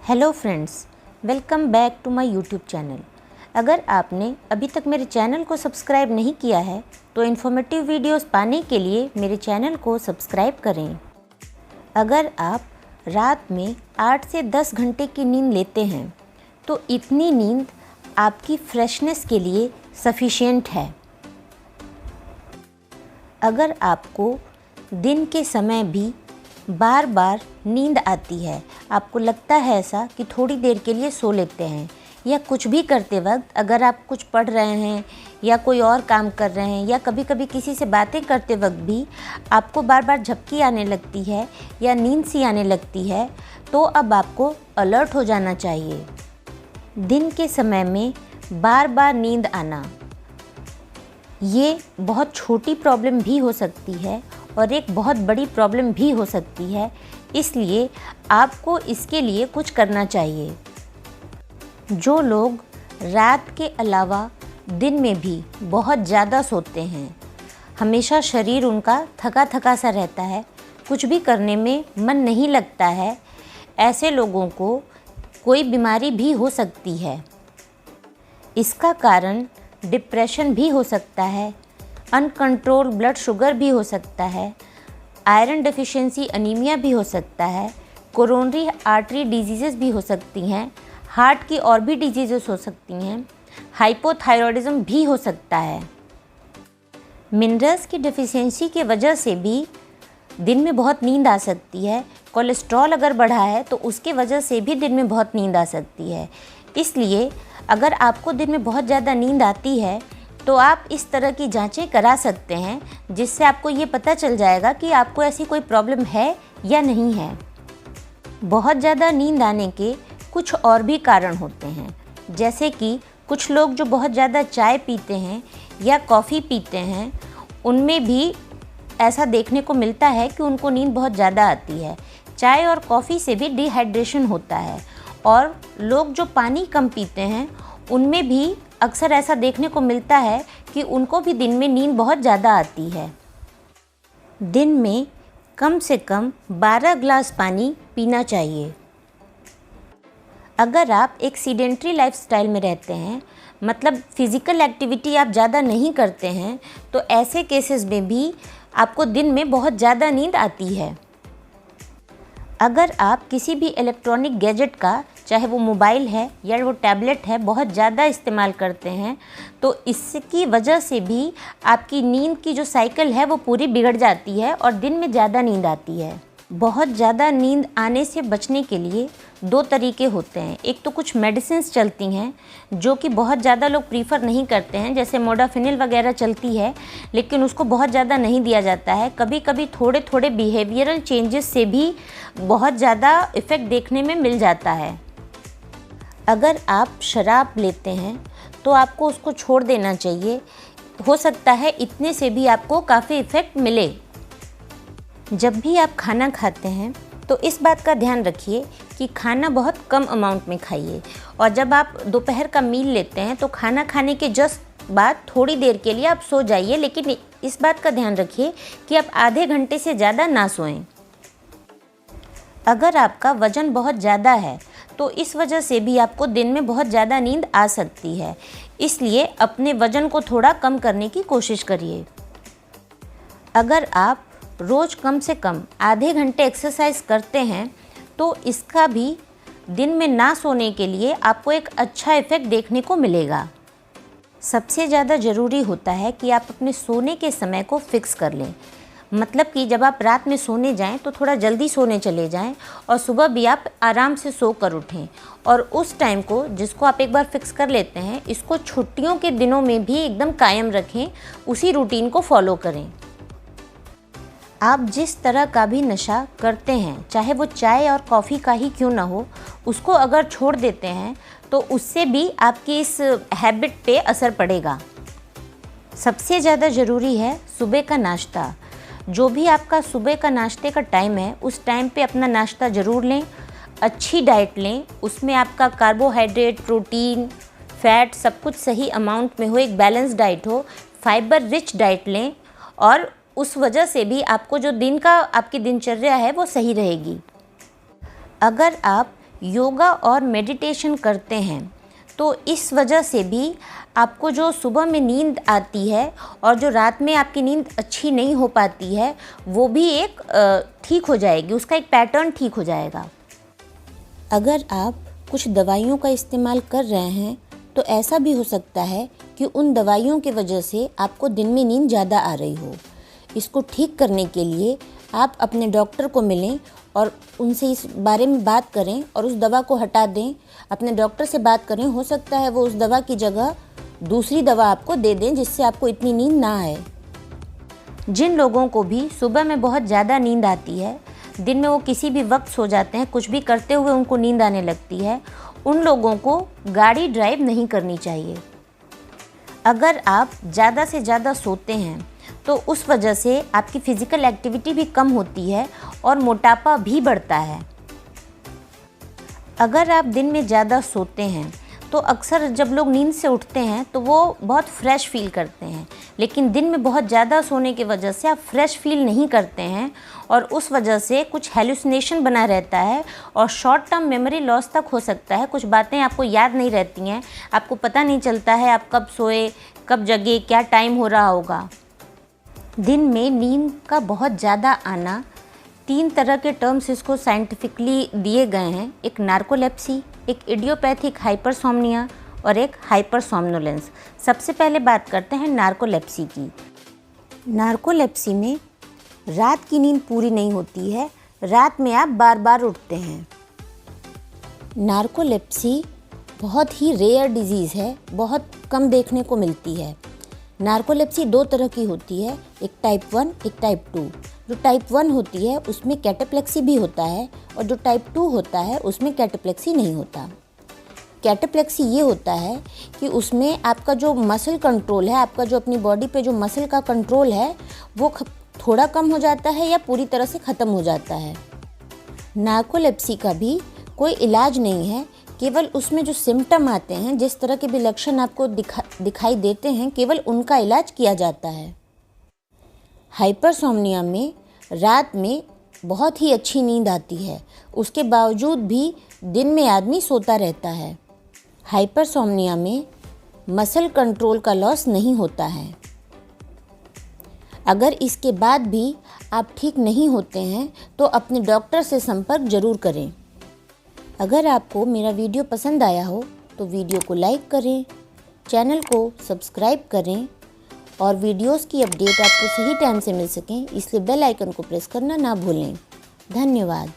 Hello friends, welcome back to my YouTube channel. अगर आपने अभी तक मेरे चैनल को सब्सक्राइब नहीं किया है तो इन्फॉर्मेटिव वीडियोस पाने के लिए मेरे चैनल को सब्सक्राइब करें। अगर आप रात में 8 से 10 घंटे की नींद लेते हैं तो इतनी नींद आपकी फ्रेशनेस के लिए सफिशिएंट है। अगर आपको दिन के समय भी बार बार नींद आती है, आपको लगता है ऐसा कि थोड़ी देर के लिए सो लेते हैं, या कुछ भी करते वक्त अगर आप कुछ पढ़ रहे हैं या कोई और काम कर रहे हैं या कभी कभी किसी से बातें करते वक्त भी आपको बार बार झपकी आने लगती है या नींद सी आने लगती है, तो अब आपको अलर्ट हो जाना चाहिए। दिन के समय में बार बार नींद आना ये बहुत छोटी प्रॉब्लम भी हो सकती है और एक बहुत बड़ी प्रॉब्लम भी हो सकती है, इसलिए आपको इसके लिए कुछ करना चाहिए। जो लोग रात के अलावा दिन में भी बहुत ज़्यादा सोते हैं, हमेशा शरीर उनका थका थका सा रहता है, कुछ भी करने में मन नहीं लगता है, ऐसे लोगों को कोई बीमारी भी हो सकती है। इसका कारण डिप्रेशन भी हो सकता है, अनकंट्रोल ब्लड शुगर भी हो सकता है, आयरन डेफिशिएंसी अनीमिया भी हो सकता है, कोरोनरी आर्टरी डिजीज़ेस भी हो सकती हैं, हार्ट की और भी डिजीज़ेस हो सकती हैं, हाइपोथायरॉयडिज्म भी हो सकता है। मिनरल्स की डेफिशिएंसी की वजह से भी दिन में बहुत नींद आ सकती है। कोलेस्ट्रॉल अगर बढ़ा है तो उसके वजह से भी दिन में बहुत नींद आ सकती है। इसलिए अगर आपको दिन में बहुत ज़्यादा नींद आती है तो आप इस तरह की जांचें करा सकते हैं, जिससे आपको ये पता चल जाएगा कि आपको ऐसी कोई प्रॉब्लम है या नहीं है। बहुत ज़्यादा नींद आने के कुछ और भी कारण होते हैं, जैसे कि कुछ लोग जो बहुत ज़्यादा चाय पीते हैं या कॉफ़ी पीते हैं, उनमें भी ऐसा देखने को मिलता है कि उनको नींद बहुत ज़्यादा आती है। चाय और कॉफ़ी से भी डिहाइड्रेशन होता है, और लोग जो पानी कम पीते हैं उनमें भी अक्सर ऐसा देखने को मिलता है कि उनको भी दिन में नींद बहुत ज़्यादा आती है। दिन में कम से कम 12 ग्लास पानी पीना चाहिए। अगर आप एक सीडेंट्री लाइफस्टाइल में रहते हैं, मतलब फिज़िकल एक्टिविटी आप ज़्यादा नहीं करते हैं, तो ऐसे केसेस में भी आपको दिन में बहुत ज़्यादा नींद आती है। अगर आप किसी भी इलेक्ट्रॉनिक गैजेट का, चाहे वो मोबाइल है या वो टैबलेट है, बहुत ज़्यादा इस्तेमाल करते हैं, तो इसकी वजह से भी आपकी नींद की जो साइकिल है वो पूरी बिगड़ जाती है और दिन में ज़्यादा नींद आती है। बहुत ज़्यादा नींद आने से बचने के लिए 2 तरीके होते हैं। एक तो कुछ मेडिसिन्स चलती हैं जो कि बहुत ज़्यादा लोग प्रीफर नहीं करते हैं, जैसे मोडाफिनिल वगैरह चलती है, लेकिन उसको बहुत ज़्यादा नहीं दिया जाता है। कभी कभी थोड़े थोड़े बिहेवियरल चेंजेस से भी बहुत ज़्यादा इफ़ेक्ट देखने में मिल जाता है। अगर आप शराब लेते हैं तो आपको उसको छोड़ देना चाहिए, हो सकता है इतने से भी आपको काफ़ी इफ़ेक्ट मिले। जब भी आप खाना खाते हैं तो इस बात का ध्यान रखिए कि खाना बहुत कम अमाउंट में खाइए, और जब आप दोपहर का मील लेते हैं तो खाना खाने के जस्ट बाद थोड़ी देर के लिए आप सो जाइए, लेकिन इस बात का ध्यान रखिए कि आप आधे घंटे से ज़्यादा ना सोएं। अगर आपका वज़न बहुत ज़्यादा है तो इस वजह से भी आपको दिन में बहुत ज़्यादा नींद आ सकती है, इसलिए अपने वज़न को थोड़ा कम करने की कोशिश करिए। अगर आप रोज़ कम से कम आधे घंटे एक्सरसाइज करते हैं तो इसका भी दिन में ना सोने के लिए आपको एक अच्छा इफ़ेक्ट देखने को मिलेगा। सबसे ज़्यादा ज़रूरी होता है कि आप अपने सोने के समय को फिक्स कर लें, मतलब कि जब आप रात में सोने जाएं तो थोड़ा जल्दी सोने चले जाएं और सुबह भी आप आराम से सो कर उठें। और उस टाइम को जिसको आप एक बार फिक्स कर लेते हैं, इसको छुट्टियों के दिनों में भी एकदम कायम रखें, उसी रूटीन को फॉलो करें। आप जिस तरह का भी नशा करते हैं, चाहे वो चाय और कॉफ़ी का ही क्यों ना हो, उसको अगर छोड़ देते हैं तो उससे भी आपकी इस हैबिट पे असर पड़ेगा। सबसे ज़्यादा ज़रूरी है सुबह का नाश्ता। जो भी आपका सुबह का नाश्ते का टाइम है, उस टाइम पे अपना नाश्ता ज़रूर लें, अच्छी डाइट लें, उसमें आपका कार्बोहाइड्रेट, प्रोटीन, फैट सब कुछ सही अमाउंट में हो, एक बैलेंस डाइट हो, फाइबर रिच डाइट लें, और उस वजह से भी आपको जो दिन का आपकी दिनचर्या है वो सही रहेगी। अगर आप योगा और मेडिटेशन करते हैं तो इस वजह से भी आपको जो सुबह में नींद आती है और जो रात में आपकी नींद अच्छी नहीं हो पाती है वो भी एक ठीक हो जाएगी, उसका एक पैटर्न ठीक हो जाएगा। अगर आप कुछ दवाइयों का इस्तेमाल कर रहे हैं तो ऐसा भी हो सकता है कि उन दवाइयों की वजह से आपको दिन में नींद ज़्यादा आ रही हो। इसको ठीक करने के लिए आप अपने डॉक्टर को मिलें और उनसे इस बारे में बात करें और उस दवा को हटा दें। अपने डॉक्टर से बात करें, हो सकता है वो उस दवा की जगह दूसरी दवा आपको दे दें जिससे आपको इतनी नींद ना आए। जिन लोगों को भी सुबह में बहुत ज़्यादा नींद आती है, दिन में वो किसी भी वक्त सो जाते हैं, कुछ भी करते हुए उनको नींद आने लगती है, उन लोगों को गाड़ी ड्राइव नहीं करनी चाहिए। अगर आप ज़्यादा से ज़्यादा सोते हैं तो उस वजह से आपकी फ़िज़िकल एक्टिविटी भी कम होती है और मोटापा भी बढ़ता है। अगर आप दिन में ज़्यादा सोते हैं तो अक्सर जब लोग नींद से उठते हैं तो वो बहुत फ्रेश फील करते हैं, लेकिन दिन में बहुत ज़्यादा सोने की वजह से आप फ्रेश फील नहीं करते हैं और उस वजह से कुछ हेलुसिनेशन बना रहता है और शॉर्ट टर्म मेमोरी लॉस तक हो सकता है। कुछ बातें आपको याद नहीं रहती हैं, आपको पता नहीं चलता है आप कब सोए, कब जगे, क्या टाइम हो रहा होगा। दिन में नींद का बहुत ज़्यादा आना, 3 तरह के टर्म्स इसको साइंटिफिकली दिए गए हैं। एक नार्कोलेप्सी, एक इडियोपैथिक हाइपरसोम्निया और एक हाइपरसोम्नोलेंस। सबसे पहले बात करते हैं नार्कोलेप्सी की। नार्कोलेप्सी में रात की नींद पूरी नहीं होती है, रात में आप बार बार उठते हैं। नार्कोलेप्सी बहुत ही रेयर डिजीज़ है, बहुत कम देखने को मिलती है। नार्कोलेप्सी 2 तरह की होती है, एक टाइप 1, एक टाइप 2। जो टाइप 1 होती है उसमें कैटाप्लेक्सी भी होता है और जो टाइप 2 होता है उसमें कैटाप्लेक्सी नहीं होता। कैटाप्लेक्सी ये होता है कि उसमें आपका जो मसल कंट्रोल है, आपका जो अपनी बॉडी पे जो मसल का कंट्रोल है वो थोड़ा कम हो जाता है या पूरी तरह से ख़त्म हो जाता है। नार्कोलेप्सी का भी कोई इलाज नहीं है, केवल उसमें जो सिम्टम आते हैं, जिस तरह के भी लक्षण आपको दिखाई देते हैं, केवल उनका इलाज किया जाता है। हाइपरसोम्निया में रात में बहुत ही अच्छी नींद आती है, उसके बावजूद भी दिन में आदमी सोता रहता है। हाइपरसोम्निया में मसल कंट्रोल का लॉस नहीं होता है। अगर इसके बाद भी आप ठीक नहीं होते हैं तो अपने डॉक्टर से संपर्क जरूर करें। अगर आपको मेरा वीडियो पसंद आया हो तो वीडियो को लाइक करें, चैनल को सब्सक्राइब करें और वीडियोस की अपडेट आपको सही टाइम से मिल सकें, इसलिए बेल आइकन को प्रेस करना ना भूलें। धन्यवाद।